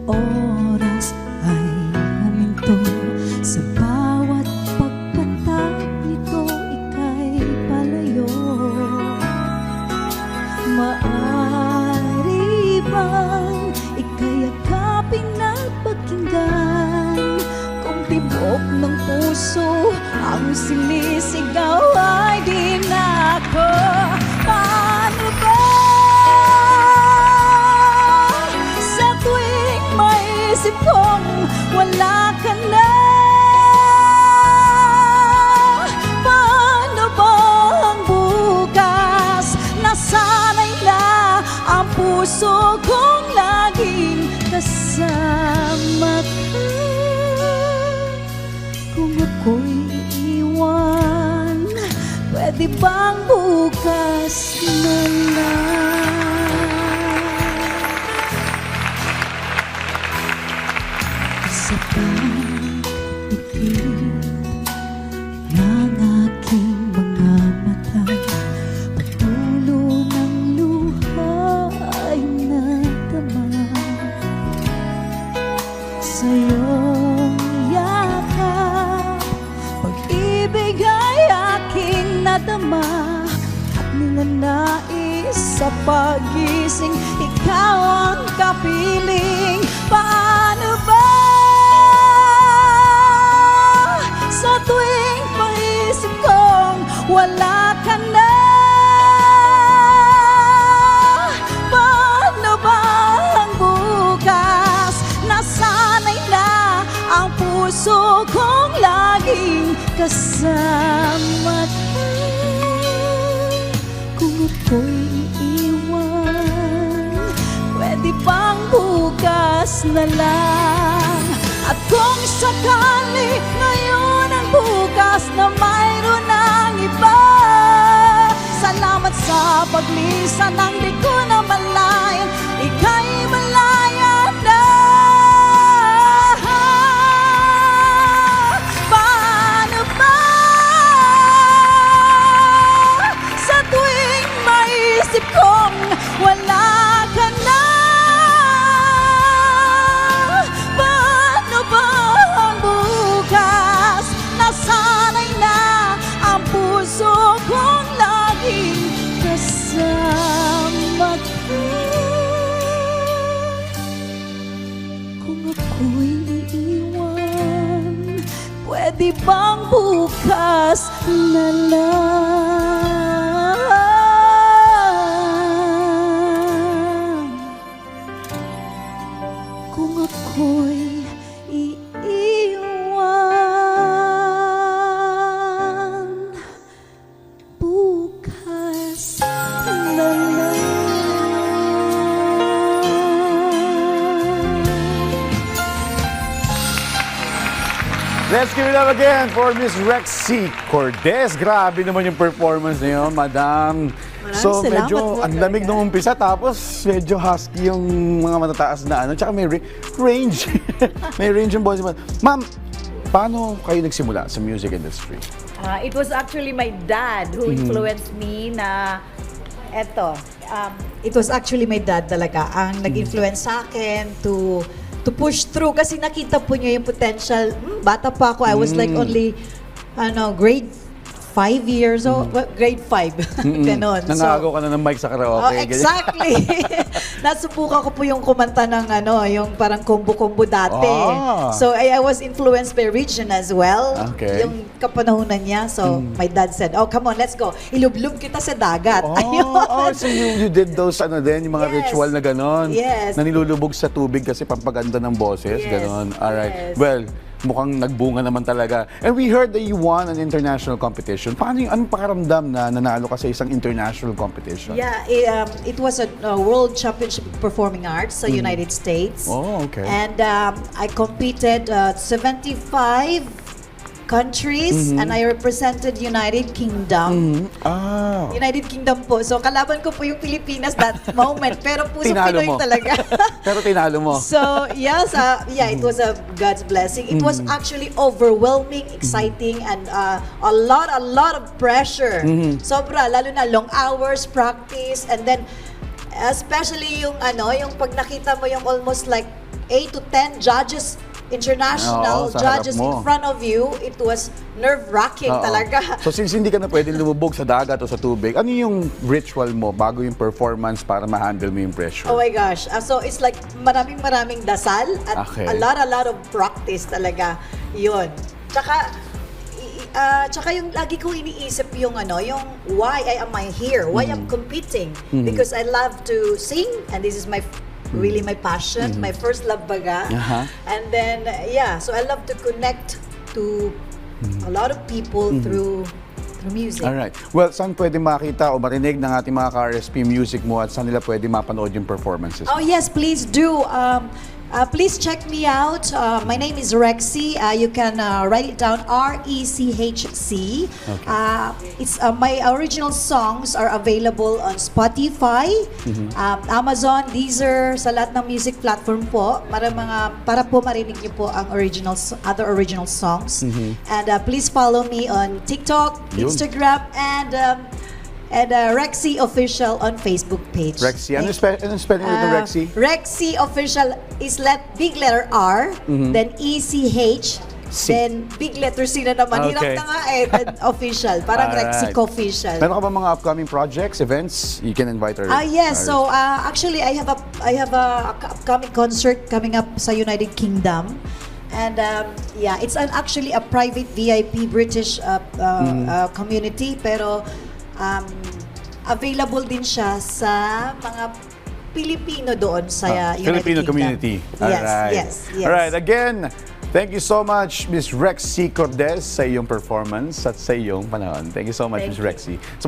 oras ay huminto. Sa bawat pagpatak nito, ika'y palayo. Maaari bang ika'y yakapin at pakinggan? Kung tibok ng puso ang sinisigaw ay di na ako. Paano ba sa tuwing maisip kong wala ka na? Paano ba ang bukas? Nasanay na ang puso kong laging kasama ka. Kung ako'y iiwan, pwede bang bukas na lang? Sa pagpipit ng aking mga mata, patulo ng luha ay nadama. Sa iyong yakap, pag-ibig ay aking nadama, at ninanais sa pagising, ikaw ang kapiling. Paano ba sa tuwing paisip kong wala ka na? Paano ba ang bukas? Nasanay na ang puso kong laging kasama ka. Kung ako'y iiwan, pwede bang bukas na lang? At kung sakali ngayon ang bukas na mayroon ng iba, salamat sa paglisan ng di ko na malayan, ika'y malaya na. Paano ba sa tuwing maisip kong wala ka na? Paano ba ang bukas? Nasanay na ang puso kong laging kasama ka. Kung ako'y iiwan, pwede bang bukas na lang? Kung ako'y iiwan, bukas na lang. Let's give it up again for Miss Rexy Cordes. Grabe naman yung performance niyo, madam. So salamat medyo po, ang lamig talaga. nung umpisa, tapos medyo husky yung mga matataas na ano. Tsaka may range. May range yung boses mo. Ma'am, paano kayo nagsimula sa music industry? It was actually my dad who influenced me na eto. It was actually my dad talaga ang nag-influence sa akin to push through kasi nakita po niya yung potential. Bata pa ako, I was like only grade 5 years old, grade 5. Ganon. Nangagaw ka na ng mic sa karaoke. Oh, exactly. Nasubukan ko po yung kumanta ng yung parang combo-combo dati. Ah. So I was influenced by Regine as well. Okay. Yung kapanahunan niya. So my dad said, "Oh, come on, let's go. Ilublog kita sa dagat." Ayun. So you did those yung mga Yes. ritual na ganon? Yes. Na nilulubog sa tubig kasi pampaganda ng boses, Yes. ganon. Alright. Yes. Well, mukhang nagbunga naman talaga. And we heard that you won an international competition. Paano anong pakaramdam na nanalo ka sa isang international competition? Yeah, it was a World Championship of Performing Arts sa United States. Oh, okay. And I competed 75 countries and I represented United Kingdom. Ah. United Kingdom po. So kalaban ko po yung Pilipinas that moment. Pero puso Tinalo Pinoy mo. talaga. Pero tinalo mo. So yes, it was a God's blessing. It was actually overwhelming, exciting, and a lot of pressure. Sobra, lalo na long hours, practice, and then Especially yung yung pag nakita mo yung almost like 8 to 10 judges, international Oo, sa harap judges mo. in front of you, it was nerve-wracking Oo. talaga. So since hindi ka na pwede lumubog sa dagat o sa tubig, ano yung ritual mo bago yung performance para ma-handle mo yung pressure? Oh my gosh. So it's like maraming dasal at Okay. a lot of practice talaga. Yun. Tsaka yung lagi ko iniisip yung yung why am I here? Why I'm competing? Because I love to sing and this is my really my passion, my first love baga. And then so I love to connect to a lot of people through music. Alright. Well, saan pwede makita o marinig ng ating mga ka-RSP music mo at saan nila pwede mapanood yung performances? Oh yes, please do. Please check me out. My name is Rexy. You can write it down, RECHC. It's my original songs are available on Spotify, Amazon, Deezer, sa lahat ng music platform po. Para po marinig niyo po ang other original songs. And please follow me on TikTok, Yun. Instagram, and Rexy Official on Facebook page. Rexy. Anong spelling nito, Rexy? Rexy Official is big letter R, then ECH, C. then big letter C na naman. Hirap Okay. na nga then official. Parang Alright. Rexy Official. Meron ka ba mga upcoming projects, events? You can invite our... Yes. So actually, I have a upcoming concert coming up sa United Kingdom. And it's actually a private VIP British community, pero available din siya sa mga Pilipino doon sa United Filipino Kingdom. community. Yes. Alright, again, thank you so much, Miss Rexy Cordes, sa iyong performance at sa iyong panahon. Thank you so much, Thank Miss you. Rexy.